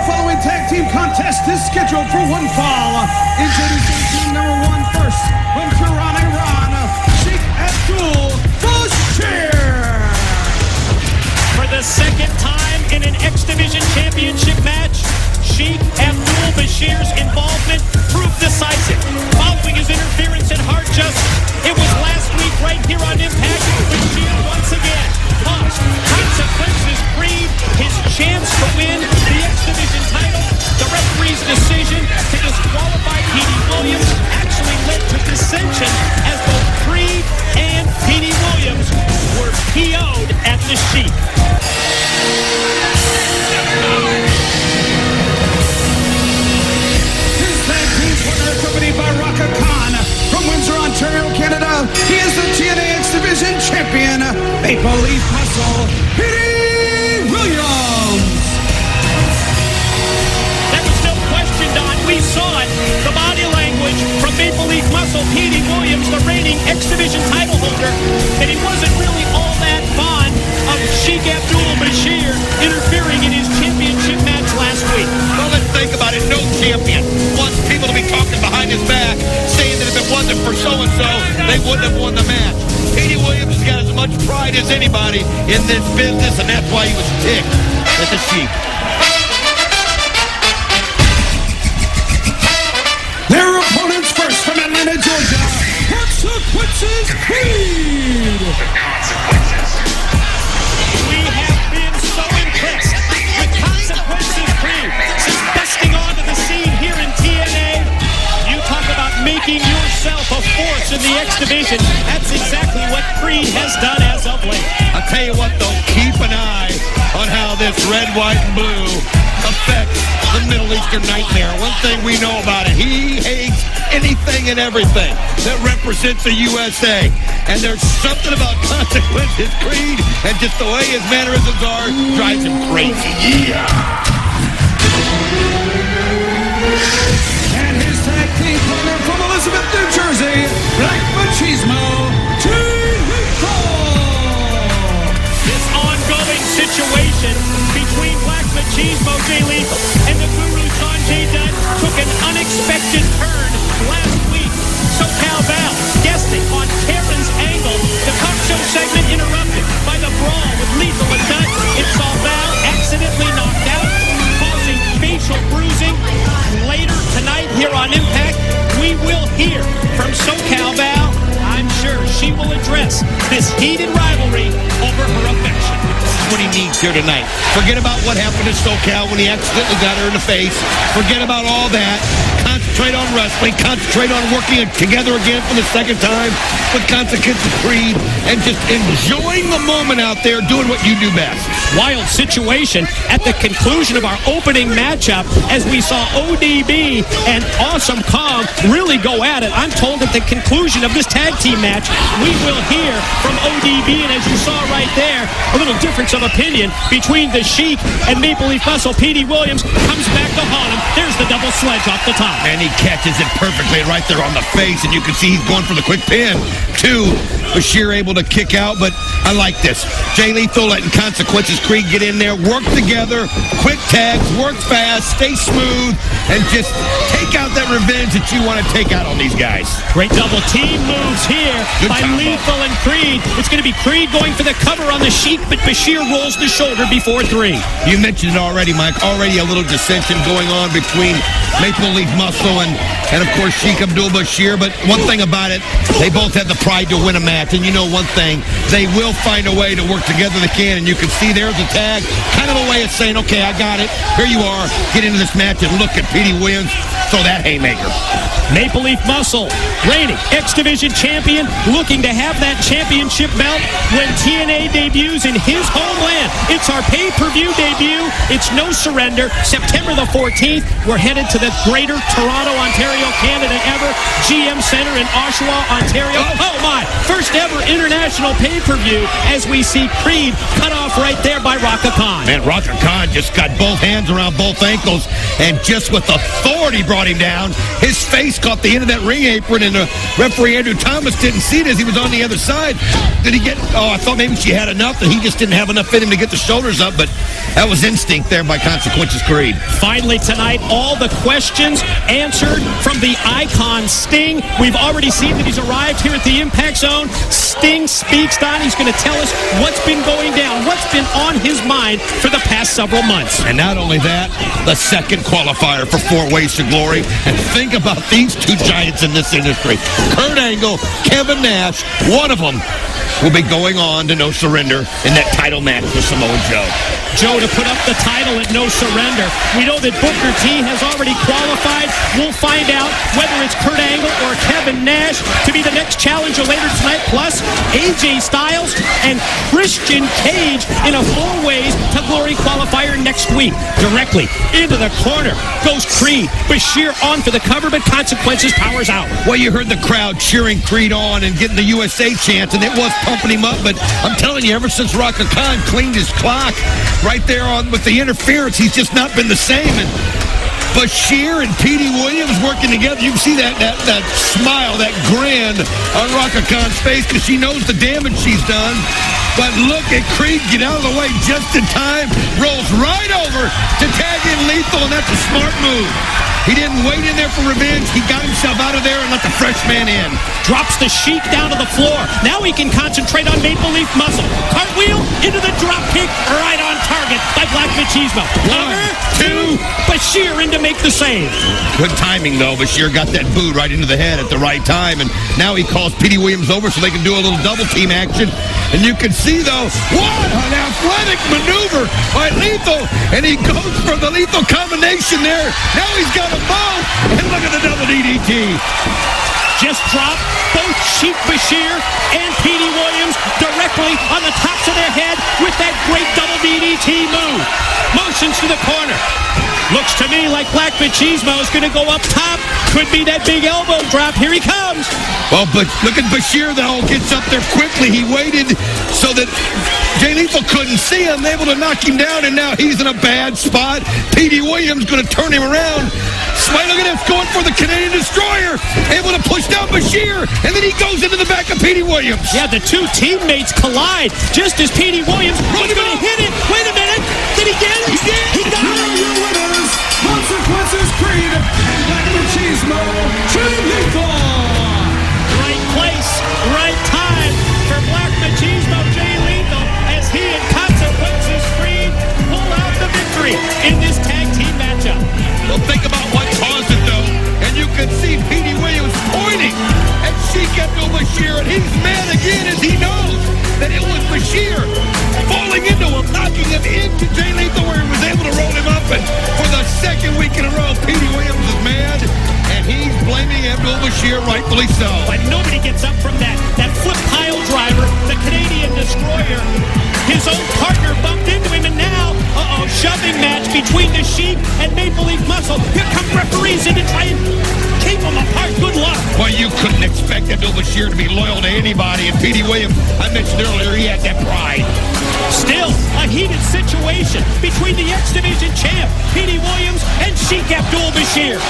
following tag team contest is scheduled for one fall. Introducing team number 1 first, from Tehran, Iran, Sheik Abdul, Bashir. For the second time in an X Division Championship match, Sheik Abdul Bashir's involvement proved decisive. Following his interference in Hard Justice, it was last week right here on Impact, Bashir once again caused consequences freed his chance to win the X Division title. The referee's decision to disqualify Petey Williams actually led to dissension as both Creed and Petey Williams were PO'd at the Sheik. Accompanied by Rhaka from Windsor, Ontario, Canada. He is the TNA X Division Champion, Maple Leaf Muscle, Petey Williams. There was no question, Don. We saw it. The body language from Maple Leaf Muscle, Petey Williams, the reigning X Division title holder, and he wasn't really all that fond of Sheik Abdul Bashir interfering in his championship match last week. Well, let's think about it. No champion wants people to be talking behind his back, saying that if it wasn't for so-and-so, they wouldn't have won the match. Petey Williams has got as much pride as anybody in this business, and that's why he was ticked at the Sheik. Their opponents first from Atlanta, Georgia, Consequences Creed. We have been so impressed with Consequences Creed since busting onto the scene here in TNA. You talk about making yourself a force in the X Division. That's exactly what Creed has done as of late. I'll tell you what, though, keep an eye on how this red, white, and blue affects the Middle Eastern Nightmare. One thing we know about it, he hates anything and everything that represents the USA. And there's something about Consequences Creed and just the way his mannerisms are drives him crazy. Yeah. And his tag team partner from Elizabeth, New Jersey, Black Machismo, This ongoing situation between Black Machismo, Jay Lethal, and the Guru Sanjay Dutt took an unexpected turn last week. SoCal Val guesting on Karen's Angle. The talk show segment interrupted by the brawl with Lethal and Dutt. It saw Val accidentally knocked out, causing facial bruising. Later tonight here on Impact, we will hear from SoCal Val. I'm sure she will address this heated rivalry over her affection. That's what he needs here tonight. Forget about what happened to SoCal when he accidentally got her in the face. Forget about all that. Concentrate on wrestling. Concentrate on working together again for the second time with Consequences Creed and just enjoying the moment out there doing what you do best. Wild situation at the conclusion of our opening matchup as we saw ODB and Awesome Kong really go at it. I'm told at the conclusion of this tag team match, we will hear from ODB, and as you saw right there, a little difference of opinion between the Sheik and Maple Leaf Muscle. Petey Williams comes back to haunt him. There's the double sledge off the top. And he catches it perfectly right there on the face, and you can see he's going for the quick pin. Bashir able to kick out, but I like this. Jay Lethal letting Consequences Creed get in there, work together, quick tags, work fast, stay smooth, and just take out that revenge that you want to take out on these guys. Great double team moves here by Lethal and Creed. It's going to be Creed going for the cover on the Sheik, but Bashir rolls the shoulder before 3. You mentioned it already, Mike. Already a little dissension going on between Maple Leaf Muscle and of course, Sheik Abdul Bashir. But one thing about it, they both have the pride to win a match. And you know one thing, they will find a way to work together. They can. And you can see there's a tag. Kind of a way of saying, okay, I got it. Here you are. Get into this match and look at Petey Williams. Throw that haymaker. Maple Leaf Muscle, reigning X Division champion, looking to have that championship belt when TNA debuts in his homeland. It's our pay-per-view debut. It's no surrender. September the 14th, we're headed to the greater Toronto, Ontario, Canada ever. GM Center in Oshawa, Ontario. Oh my, first ever international pay-per-view as we see Creed cut off right there by Rhaka. Man, Rhaka just got both hands around both ankles and just with authority brought him down. His face caught the end of that ring apron, and the referee Andrew Thomas didn't see it as he was on the other side. Did he he get? Oh, I thought maybe she had enough, and he just didn't have enough in him to get the shoulders up, but that was instinct there by Consequences Creed. Finally tonight, all the questions answered from the icon Sting. We've already seen that he's arrived here at the Impact Zone. Sting speaks, Don. He's going to tell us what's been going down, what's been on his mind for the past several months. And not only that, the second qualifier for 4 Ways to Glory. And think about these two giants in this industry. Kurt Angle, Kevin Nash, one of them will be going on to No Surrender in that title match with Samoa Joe. Joe to put up the title at No Surrender. We know that Booker T has already qualified. We'll find out whether it's Kurt Angle or Kevin Nash to be the next challenger later tonight. Plus, AJ Styles and Christian Cage in a 4 Ways to Glory qualifier next week. Directly into the corner goes Creed. Bashir on for the cover, but Consequences powers out. Well, you heard the crowd cheering Creed on and getting the USA chant, and it was pumping him up, but I'm telling you, ever since Rhaka cleaned his clock right there on with the interference, he's just not been the same. And Bashir and Petey Williams working together, you can see that smile, that grin on Rhaka face, because she knows the damage she's done. But look at Creed get out of the way just in time, rolls right over to tag in Lethal, and that's a smart move. He didn't wait in there for revenge. He got himself out of there and let the fresh man in. Drops the Sheik down to the floor. Now he can concentrate on Maple Leaf Muscle. Cartwheel into the drop kick, right on target by Black Machismo. Cover, 2, Bashir in to make the save. Good timing, though. Bashir got that boot right into the head at the right time, and now he calls Petey Williams over so they can do a little double team action. And you can see, though, what an athletic maneuver by Lethal, and he goes for the lethal combination there. Now he's got a bow, and look at the double DDT. Just dropped both Sheik Bashir and Petey Williams directly on the tops of their head with that great double DDT move. Motions to the corner. Looks to me like Black Machismo is going to go up top. Could be that big elbow drop. Here he comes. Well, but look at Bashir, though. Gets up there quickly. He waited so that Jay Lethal couldn't see him, able to knock him down, and now he's in a bad spot. Petey Williams going to turn him around. Smite, look at this, going for the Canadian Destroyer. Able to push down Bashir, and then he goes into the back of Petey Williams. Yeah, the two teammates collide just as Petey Williams was going to hit it. Wait a minute. Did he get it? He did. He got it. Your winners, Consequences Creed and Black Machismo, Jay Lethal. Right place, right time for Black Machismo, Jay Lethal, as he and Consequences Creed pull out the victory in this tag team matchup. Well, think about what caused it, though. And you can see Petey Williams pointing at Sheik Abdul Bashir, and he's mad again as he knows that it was Bashir falling into him, knocking him into Jay Lethal, where he was able to roll him up. And for the second week in a row, Petey Williams is mad, and he's blaming Abdul Bashir, rightfully so. But nobody gets up from that flip pile driver, the Canadian Destroyer. His own partner bumped into him, and now, shoving match between the Sheik and Maple Leaf Muscle. Here come referees in to try and keep them apart. Good luck. Well, you couldn't expect Abdul Bashir to be loyal to anybody, and Petey Williams, I mentioned earlier, he had that pride. Still, a heated situation between the X Division champ, Petey Williams, and Sheik Abdul Bashir.